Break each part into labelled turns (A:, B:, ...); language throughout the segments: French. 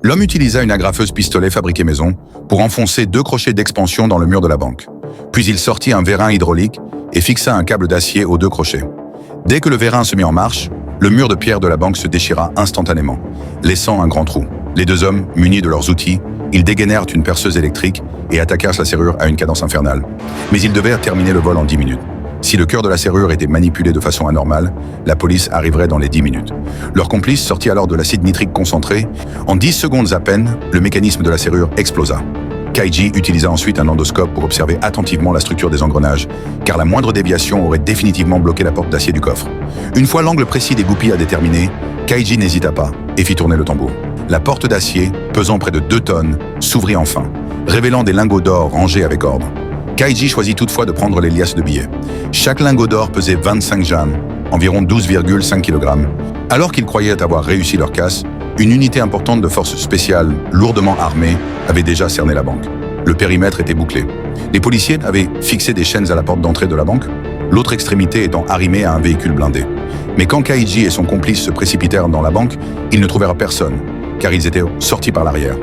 A: L'homme utilisa une agrafeuse pistolet fabriquée maison pour enfoncer 2 crochets d'expansion dans le mur de la banque. Puis il sortit un vérin hydraulique et fixa un câble d'acier aux 2 crochets. Dès que le vérin se mit en marche, le mur de pierre de la banque se déchira instantanément, laissant un grand trou. Les 2 hommes, munis de leurs outils, ils dégainèrent une perceuse électrique et attaquèrent la serrure à une cadence infernale. Mais ils devaient terminer le vol en 10 minutes. Si le cœur de la serrure était manipulé de façon anormale, la police arriverait dans les 10 minutes. Leur complice sortit alors de l'acide nitrique concentré. En 10 secondes à peine, le mécanisme de la serrure explosa. Kaiji utilisa ensuite un endoscope pour observer attentivement la structure des engrenages, car la moindre déviation aurait définitivement bloqué la porte d'acier du coffre. Une fois l'angle précis des goupilles à déterminer, Kaiji n'hésita pas et fit tourner le tambour. La porte d'acier, pesant près de 2 tonnes, s'ouvrit enfin, révélant des lingots d'or rangés avec ordre. Kaiji choisit toutefois de prendre les liasses de billets. Chaque lingot d'or pesait 25 jan, environ 12,5 kg. Alors qu'ils croyaient avoir réussi leur casse, une unité importante de forces spéciales, lourdement armée, avait déjà cerné la banque. Le périmètre était bouclé. Les policiers avaient fixé des chaînes à la porte d'entrée de la banque, l'autre extrémité étant arrimée à un véhicule blindé. Mais quand Kaiji et son complice se précipitèrent dans la banque, ils ne trouvèrent personne, car ils étaient sortis par l'arrière.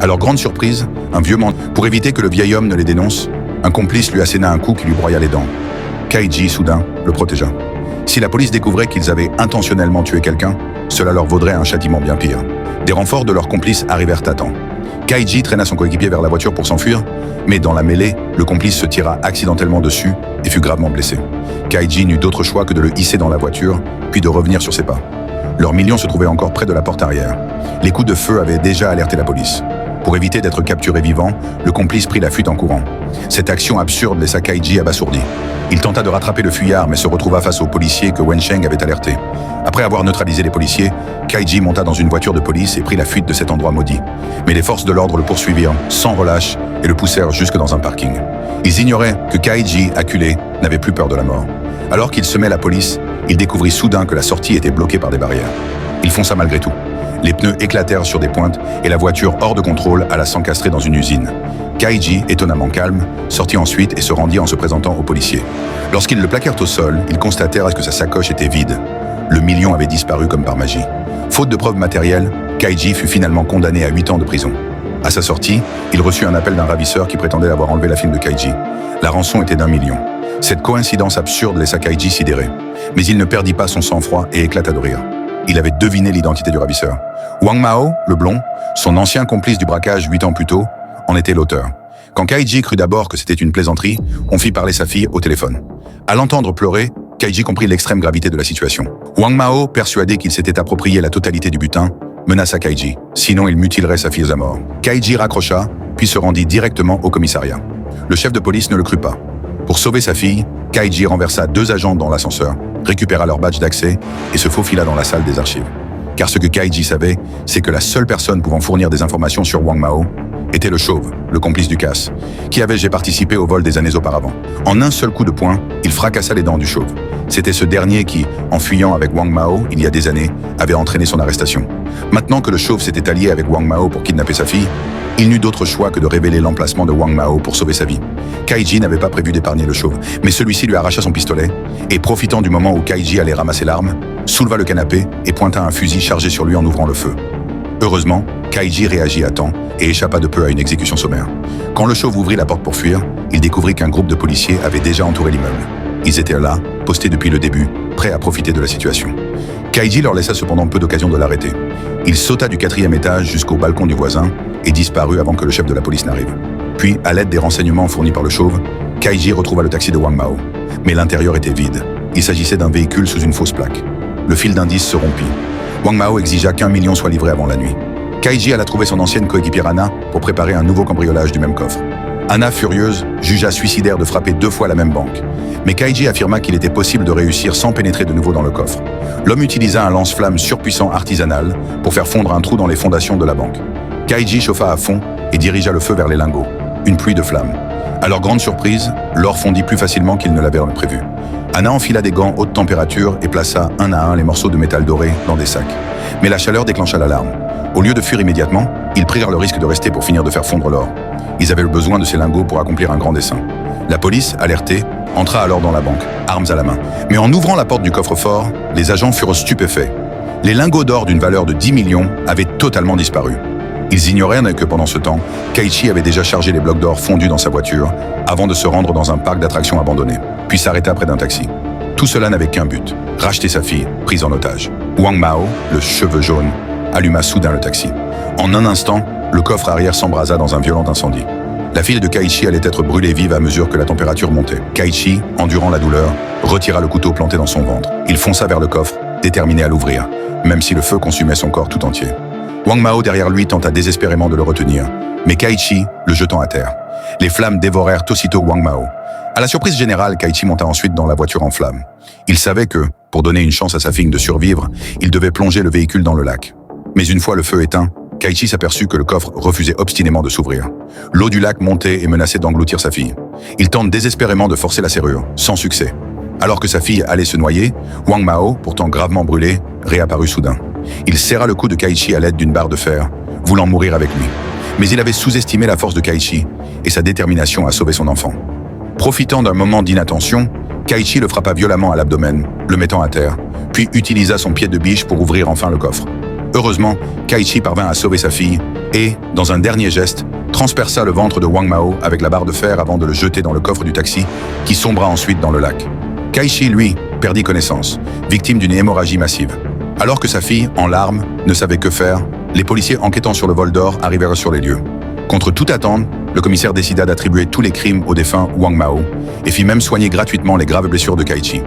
A: À leur grande surprise, un vieux mendiant, pour éviter que le vieil homme ne les dénonce, un complice lui asséna un coup qui lui broya les dents. Kaiji, soudain, le protégea. Si la police découvrait qu'ils avaient intentionnellement tué quelqu'un, cela leur vaudrait un châtiment bien pire. Des renforts de leurs complices arrivèrent à temps. Kaiji traîna son coéquipier vers la voiture pour s'enfuir, mais dans la mêlée, le complice se tira accidentellement dessus et fut gravement blessé. Kaiji n'eut d'autre choix que de le hisser dans la voiture, puis de revenir sur ses pas. Leur million se trouvait encore près de la porte arrière. Les coups de feu avaient déjà alerté la police. Pour éviter d'être capturé vivant, le complice prit la fuite en courant. Cette action absurde laissa Kaiji abasourdi. Il tenta de rattraper le fuyard, mais se retrouva face aux policiers que Wensheng avait alertés. Après avoir neutralisé les policiers, Kaiji monta dans une voiture de police et prit la fuite de cet endroit maudit. Mais les forces de l'ordre le poursuivirent, sans relâche, et le poussèrent jusque dans un parking. Ils ignoraient que Kaiji, acculé, n'avait plus peur de la mort. Alors qu'il semait la police, il découvrit soudain que la sortie était bloquée par des barrières. Il fonça malgré tout. Les pneus éclatèrent sur des pointes et la voiture, hors de contrôle, alla s'encastrer dans une usine. Kaiji, étonnamment calme, sortit ensuite et se rendit en se présentant aux policiers. Lorsqu'ils le plaquèrent au sol, ils constatèrent que sa sacoche était vide. Le million avait disparu comme par magie. Faute de preuves matérielles, Kaiji fut finalement condamné à 8 ans de prison. À sa sortie, il reçut un appel d'un ravisseur qui prétendait avoir enlevé la firme de Kaiji. La rançon était d'1 million. Cette coïncidence absurde laissa Kaiji sidéré. Mais il ne perdit pas son sang-froid et éclata de rire. Il avait deviné l'identité du ravisseur. Wang Mao, le blond, son ancien complice du braquage 8 ans plus tôt, en était l'auteur. Quand Kaiji crut d'abord que c'était une plaisanterie, on fit parler sa fille au téléphone. À l'entendre pleurer, Kaiji comprit l'extrême gravité de la situation. Wang Mao, persuadé qu'il s'était approprié la totalité du butin, menaça Kaiji, sinon il mutilerait sa fille à mort. Kaiji raccrocha, puis se rendit directement au commissariat. Le chef de police ne le crut pas. Pour sauver sa fille, Kaiji renversa 2 agents dans l'ascenseur, récupéra leur badge d'accès et se faufila dans la salle des archives. Car ce que Kaiji savait, c'est que la seule personne pouvant fournir des informations sur Wang Mao était le chauve, le complice du casse, qui avait participé au vol des années auparavant. En un seul coup de poing, il fracassa les dents du chauve. C'était ce dernier qui, en fuyant avec Wang Mao il y a des années, avait entraîné son arrestation. Maintenant que le chauve s'était allié avec Wang Mao pour kidnapper sa fille, il n'eut d'autre choix que de révéler l'emplacement de Wang Mao pour sauver sa vie. Kaiji n'avait pas prévu d'épargner le chauve, mais celui-ci lui arracha son pistolet et, profitant du moment où Kaiji allait ramasser l'arme, souleva le canapé et pointa un fusil chargé sur lui en ouvrant le feu. Heureusement, Kaiji réagit à temps et échappa de peu à une exécution sommaire. Quand le chauve ouvrit la porte pour fuir, il découvrit qu'un groupe de policiers avait déjà entouré l'immeuble. Ils étaient là, postés depuis le début, prêts à profiter de la situation. Kaiji leur laissa cependant peu d'occasion de l'arrêter. Il sauta du 4e étage jusqu'au balcon du voisin et disparut avant que le chef de la police n'arrive. Puis, à l'aide des renseignements fournis par le chauve, Kaiji retrouva le taxi de Wang Mao. Mais l'intérieur était vide. Il s'agissait d'un véhicule sous une fausse plaque. Le fil d'indice se rompit. Wang Mao exigea qu'1 million soit livré avant la nuit. Kaiji alla trouver son ancienne coéquipière Anna pour préparer un nouveau cambriolage du même coffre. Anna, furieuse, jugea suicidaire de frapper 2 fois la même banque. Mais Kaiji affirma qu'il était possible de réussir sans pénétrer de nouveau dans le coffre. L'homme utilisa un lance-flamme surpuissant artisanal pour faire fondre un trou dans les fondations de la banque. Kaiji chauffa à fond et dirigea le feu vers les lingots. Une pluie de flammes. À leur grande surprise, l'or fondit plus facilement qu'il ne l'avait prévu. Anna enfila des gants haute température et plaça un à un les morceaux de métal doré dans des sacs. Mais la chaleur déclencha l'alarme. Au lieu de fuir immédiatement, ils prirent le risque de rester pour finir de faire fondre l'or. Ils avaient besoin de ces lingots pour accomplir un grand dessein. La police, alertée, entra alors dans la banque, armes à la main. Mais en ouvrant la porte du coffre-fort, les agents furent stupéfaits. Les lingots d'or d'une valeur de 10 millions avaient totalement disparu. Ils ignoraient que pendant ce temps, Kaichi avait déjà chargé les blocs d'or fondus dans sa voiture avant de se rendre dans un parc d'attractions abandonné, puis s'arrêta près d'un taxi. Tout cela n'avait qu'un but, racheter sa fille, prise en otage. Wang Mao, le cheveu jaune, alluma soudain le taxi. En un instant, le coffre arrière s'embrasa dans un violent incendie. La fille de Kaichi allait être brûlée vive à mesure que la température montait. Kaichi, endurant la douleur, retira le couteau planté dans son ventre. Il fonça vers le coffre, déterminé à l'ouvrir, même si le feu consumait son corps tout entier. Wang Mao derrière lui tenta désespérément de le retenir, mais Kaichi le jetant à terre. Les flammes dévorèrent aussitôt Wang Mao. À la surprise générale, Kaichi monta ensuite dans la voiture en flammes. Il savait que, pour donner une chance à sa fille de survivre, il devait plonger le véhicule dans le lac. Mais une fois le feu éteint, Kaichi s'aperçut que le coffre refusait obstinément de s'ouvrir. L'eau du lac montait et menaçait d'engloutir sa fille. Il tente désespérément de forcer la serrure, sans succès. Alors que sa fille allait se noyer, Wang Mao, pourtant gravement brûlé, réapparut soudain. Il serra le cou de Kaichi à l'aide d'une barre de fer, voulant mourir avec lui. Mais il avait sous-estimé la force de Kaichi et sa détermination à sauver son enfant. Profitant d'un moment d'inattention, Kaichi le frappa violemment à l'abdomen, le mettant à terre, puis utilisa son pied de biche pour ouvrir enfin le coffre. Heureusement, Kaichi parvint à sauver sa fille et, dans un dernier geste, transperça le ventre de Wang Mao avec la barre de fer avant de le jeter dans le coffre du taxi, qui sombra ensuite dans le lac. Kaichi, lui, perdit connaissance, victime d'une hémorragie massive. Alors que sa fille, en larmes, ne savait que faire, les policiers enquêtant sur le vol d'or arrivèrent sur les lieux. Contre toute attente, le commissaire décida d'attribuer tous les crimes au défunt Wang Mao et fit même soigner gratuitement les graves blessures de Kaichi.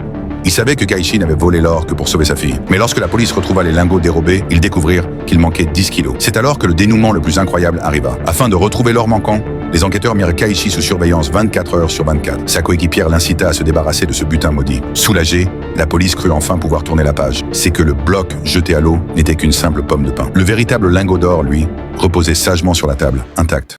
A: Il savait que Kaichi n'avait volé l'or que pour sauver sa fille. Mais lorsque la police retrouva les lingots dérobés, ils découvrirent qu'il manquait 10 kilos. C'est alors que le dénouement le plus incroyable arriva. Afin de retrouver l'or manquant, les enquêteurs mirent Kaichi sous surveillance 24 heures sur 24. Sa coéquipière l'incita à se débarrasser de ce butin maudit. Soulagée, la police crut enfin pouvoir tourner la page. C'est que le bloc jeté à l'eau n'était qu'une simple pomme de pin. Le véritable lingot d'or, lui, reposait sagement sur la table, intact.